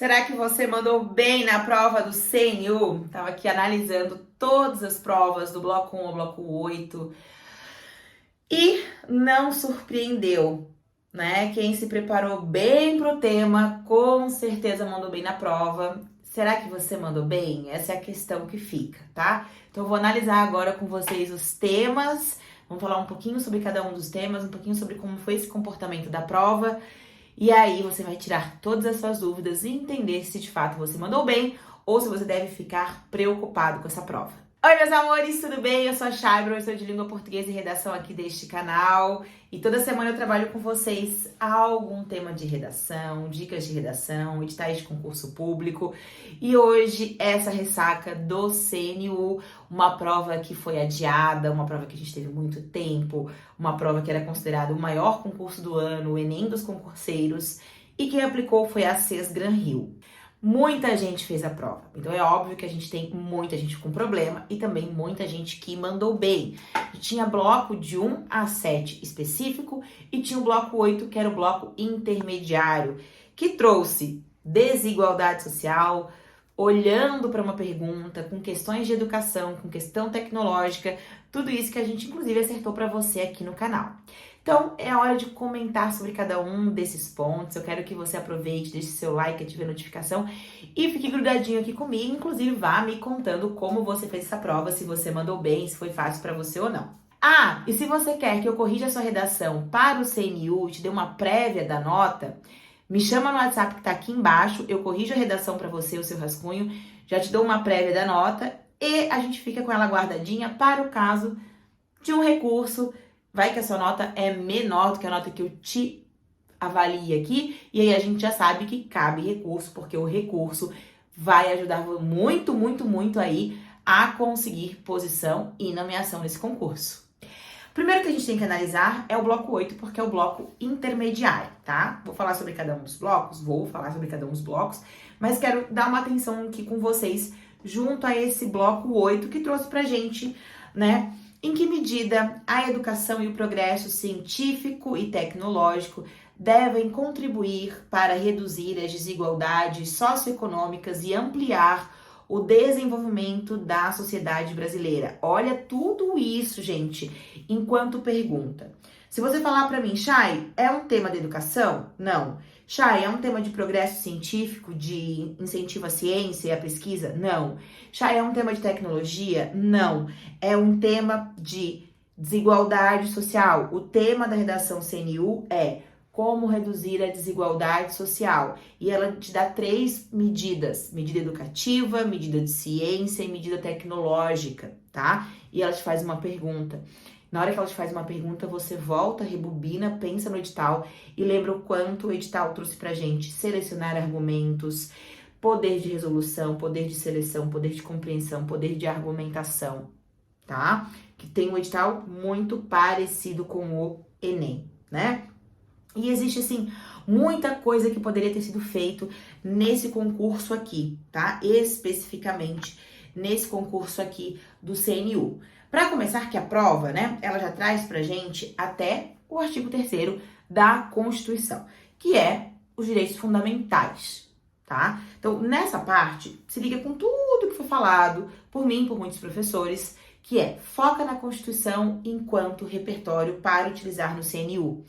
Será que você mandou bem na prova do CNU? Tava aqui analisando todas as provas do bloco 1 ao bloco 8 e não surpreendeu, né? Quem se preparou bem pro tema, com certeza mandou bem na prova. Será que você mandou bem? Essa é a questão que fica, tá? Então eu vou analisar agora com vocês os temas, vamos falar um pouquinho sobre cada um dos temas, um pouquinho sobre como foi esse comportamento da prova. E aí você vai tirar todas as suas dúvidas e entender se de fato você mandou bem ou se você deve ficar preocupado com essa prova. Oi, meus amores, tudo bem? Eu sou a Chay, professora de língua portuguesa e redação aqui deste canal. E toda semana eu trabalho com vocês algum tema de redação, dicas de redação, editais de concurso público. E hoje, essa ressaca do CNU, uma prova que foi adiada, uma prova que a gente teve muito tempo, uma prova que era considerada o maior concurso do ano, o Enem dos concurseiros, e quem aplicou foi a CES Gran Rio. Muita gente fez a prova, então é óbvio que a gente tem muita gente com problema e também muita gente que mandou bem. Tinha bloco de 1 a 7 específico e tinha o bloco 8, que era o bloco intermediário, que trouxe desigualdade social, olhando para uma pergunta, com questões de educação, com questão tecnológica, tudo isso que a gente inclusive acertou para você aqui no canal. Então, é hora de comentar sobre cada um desses pontos. Eu quero que você aproveite, deixe seu like, ative a notificação e fique grudadinho aqui comigo. Inclusive, vá me contando como você fez essa prova, se você mandou bem, se foi fácil para você ou não. Ah, e se você quer que eu corrija a sua redação para o CNU e te dê uma prévia da nota, me chama no WhatsApp que tá aqui embaixo, eu corrijo a redação para você, o seu rascunho, já te dou uma prévia da nota e a gente fica com ela guardadinha para o caso de um recurso. Vai que a sua nota é menor do que a nota que eu te avalio aqui, e aí a gente já sabe que cabe recurso, porque o recurso vai ajudar muito, muito, muito aí a conseguir posição e nomeação nesse concurso. Primeiro que a gente tem que analisar é o bloco 8, porque é o bloco intermediário, tá? Vou falar sobre cada um dos blocos, mas quero dar uma atenção aqui com vocês junto a esse bloco 8 que trouxe pra gente, né? Em que medida a educação e o progresso científico e tecnológico devem contribuir para reduzir as desigualdades socioeconômicas e ampliar o desenvolvimento da sociedade brasileira? Olha tudo isso, gente, enquanto pergunta. Se você falar para mim, Chay, é um tema de educação? Não. Chay, é um tema de progresso científico, de incentivo à ciência e à pesquisa? Não. Chay, é um tema de tecnologia? Não. É um tema de desigualdade social. O tema da redação CNU é como reduzir a desigualdade social. E ela te dá 3 medidas: medida educativa, medida de ciência e medida tecnológica, tá? E ela te faz uma pergunta. Na hora que ela te faz uma pergunta, você volta, rebobina, pensa no edital e lembra o quanto o edital trouxe pra gente selecionar argumentos, poder de resolução, poder de seleção, poder de compreensão, poder de argumentação, tá? Que tem um edital muito parecido com o Enem, né? E existe, assim, muita coisa que poderia ter sido feito nesse concurso aqui, tá? Especificamente nesse concurso aqui do CNU. Para começar, que a prova, né, ela já traz pra gente até o artigo 3º da Constituição, que é os direitos fundamentais, tá? Então, nessa parte, se liga com tudo que foi falado por mim, por muitos professores, que é foca na Constituição enquanto repertório para utilizar no CNU.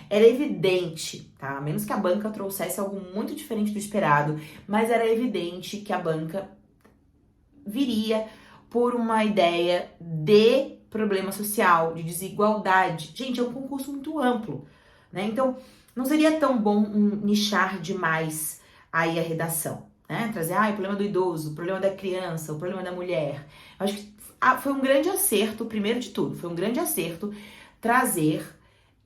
Era evidente, tá? A menos que a banca trouxesse algo muito diferente do esperado, mas era evidente que a banca viria por uma ideia de problema social, de desigualdade. Gente, é um concurso muito amplo, né? Então, não seria tão bom nichar demais aí a redação, né? Trazer, o problema do idoso, o problema da criança, o problema da mulher. Eu acho que foi um grande acerto, primeiro de tudo, foi um grande acerto trazer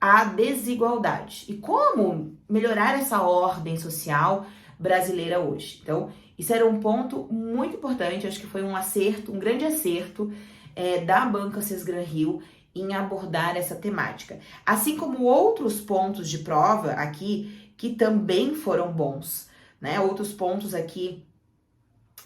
a desigualdade. E como melhorar essa ordem social brasileira hoje. Então, isso era um ponto muito importante, acho que foi um acerto, um grande acerto da banca CES Gran Rio em abordar essa temática. Assim como outros pontos de prova aqui, que também foram bons, né? Outros pontos aqui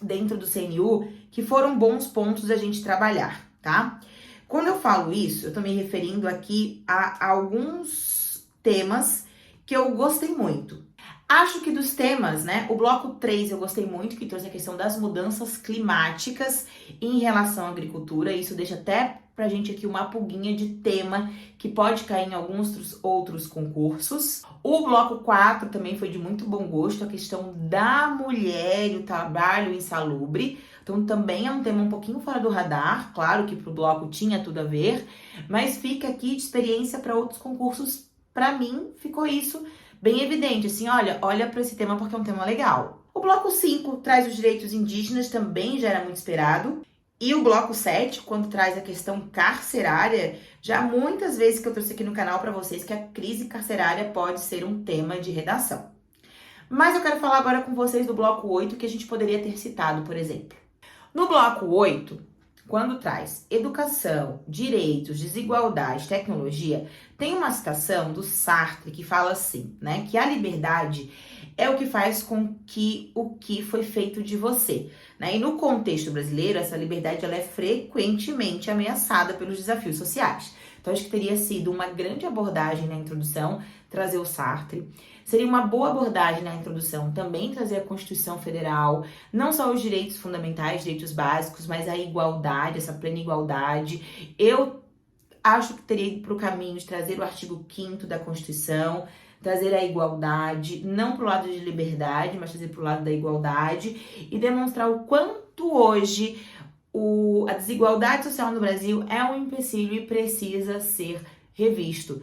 dentro do CNU, que foram bons pontos a gente trabalhar, tá? Quando eu falo isso, eu tô me referindo aqui a alguns temas que eu gostei muito. Acho que dos temas, né, o bloco 3 eu gostei muito, que trouxe a questão das mudanças climáticas em relação à agricultura. Isso deixa até pra gente aqui uma pulguinha de tema que pode cair em alguns outros concursos. O bloco 4 também foi de muito bom gosto, a questão da mulher e o trabalho insalubre. Então também é um tema um pouquinho fora do radar, claro que pro bloco tinha tudo a ver, mas fica aqui de experiência para outros concursos. Para mim, ficou isso bem evidente, assim, olha para esse tema porque é um tema legal. O bloco 5 traz os direitos indígenas, também já era muito esperado. E o bloco 7, quando traz a questão carcerária, já muitas vezes que eu trouxe aqui no canal para vocês que a crise carcerária pode ser um tema de redação. Mas eu quero falar agora com vocês do bloco 8, que a gente poderia ter citado, por exemplo. No bloco 8, quando traz educação, direitos, desigualdade, tecnologia, tem uma citação do Sartre que fala assim, né, que a liberdade é o que faz com que o que foi feito de você, né? E no contexto brasileiro, essa liberdade ela é frequentemente ameaçada pelos desafios sociais. Então, acho que teria sido uma grande abordagem na introdução trazer o Sartre. Seria uma boa abordagem na introdução também trazer a Constituição Federal, não só os direitos fundamentais, direitos básicos, mas a igualdade, essa plena igualdade. Eu acho que teria ido para o caminho de trazer o artigo 5º da Constituição, trazer a igualdade, não para o lado de liberdade, mas trazer para o lado da igualdade e demonstrar o quanto hoje a desigualdade social no Brasil é um empecilho e precisa ser revisto.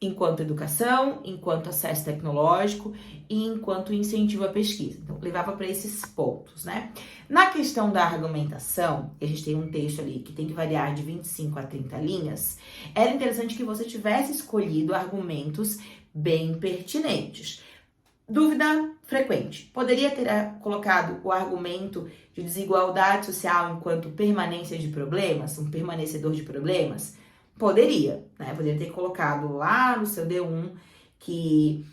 Enquanto educação, enquanto acesso tecnológico e enquanto incentivo à pesquisa. Então, levava para esses pontos, né? Na questão da argumentação, a gente tem um texto ali que tem que variar de 25 a 30 linhas, era interessante que você tivesse escolhido argumentos bem pertinentes. Dúvida frequente. Poderia ter colocado o argumento de desigualdade social enquanto permanência de problemas, um permanecedor de problemas? Poderia, né? Poderia ter colocado lá no seu D1 que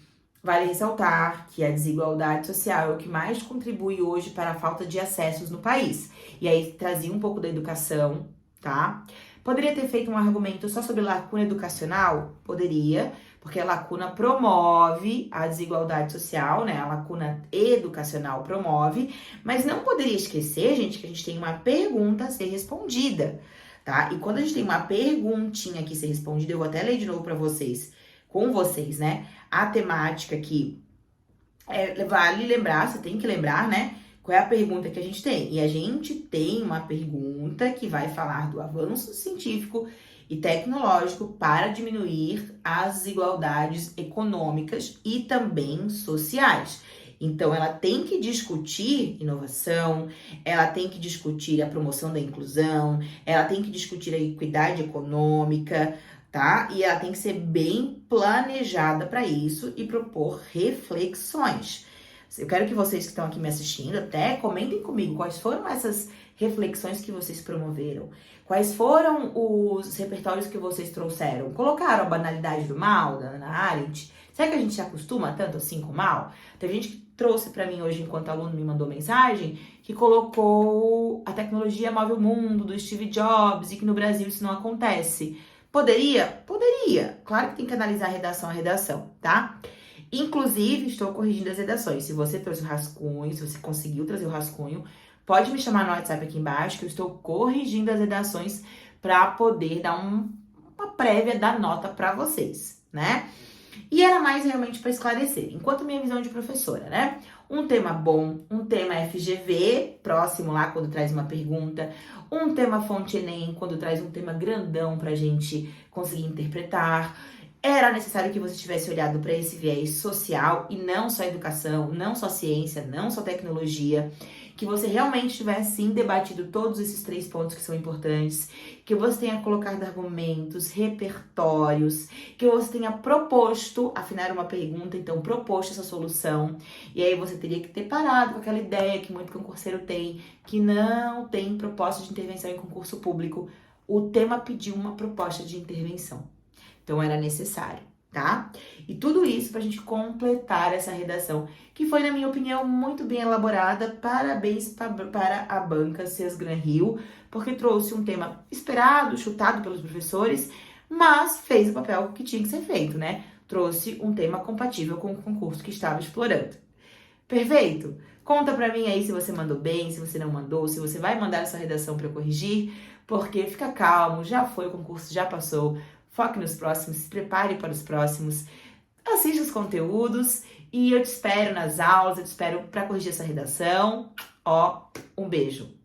vale ressaltar que a desigualdade social é o que mais contribui hoje para a falta de acessos no país. E aí trazia um pouco da educação, tá? Poderia ter feito um argumento só sobre lacuna educacional? Poderia, porque a lacuna promove a desigualdade social, né? A lacuna educacional promove, mas não poderia esquecer, gente, que a gente tem uma pergunta a ser respondida. Tá? E quando a gente tem uma perguntinha aqui ser respondida, eu vou até ler de novo para vocês, com vocês, né? A temática aqui vale lembrar, você tem que lembrar, né? Qual é a pergunta que a gente tem? E a gente tem uma pergunta que vai falar do avanço científico e tecnológico para diminuir as desigualdades econômicas e também sociais. Então, ela tem que discutir inovação, ela tem que discutir a promoção da inclusão, ela tem que discutir a equidade econômica, tá? E ela tem que ser bem planejada para isso e propor reflexões. Eu quero que vocês que estão aqui me assistindo até comentem comigo quais foram essas reflexões que vocês promoveram, quais foram os repertórios que vocês trouxeram. Colocaram a banalidade do mal, da Hannah Arendt? Será que a gente se acostuma tanto assim com o mal? Tem gente que trouxe para mim hoje, enquanto aluno me mandou mensagem, que colocou a tecnologia move o mundo, do Steve Jobs, e que no Brasil isso não acontece. Poderia? Poderia. Claro que tem que analisar redação a redação, tá? Inclusive, estou corrigindo as redações. Se você trouxe o rascunho, se você conseguiu trazer o rascunho, pode me chamar no WhatsApp aqui embaixo, que eu estou corrigindo as redações para poder dar uma prévia da nota para vocês, né? E era mais realmente para esclarecer, enquanto minha visão de professora, né? Um tema bom, um tema FGV, próximo lá quando traz uma pergunta, um tema fonte Enem, quando traz um tema grandão pra gente conseguir interpretar. Era necessário que você tivesse olhado para esse viés social e não só educação, não só ciência, não só tecnologia, que você realmente tivesse sim debatido todos esses 3 pontos que são importantes, que você tenha colocado argumentos, repertórios, que você tenha proposto, afinar uma pergunta, então proposto essa solução, e aí você teria que ter parado com aquela ideia que muito concurseiro tem, que não tem proposta de intervenção em concurso público. O tema pediu uma proposta de intervenção. Então, era necessário, tá? E tudo isso pra gente completar essa redação, que foi, na minha opinião, muito bem elaborada. Parabéns para a banca CES Gran Rio, porque trouxe um tema esperado, chutado pelos professores, mas fez o papel que tinha que ser feito, né? trouxe um tema compatível com o concurso que estava explorando. Perfeito? Conta pra mim aí se você mandou bem, se você não mandou, se você vai mandar essa redação para eu corrigir, porque fica calmo, já foi o concurso, já passou, foque nos próximos, se prepare para os próximos, assista os conteúdos e eu te espero nas aulas, eu te espero para corrigir essa redação. Ó, um beijo!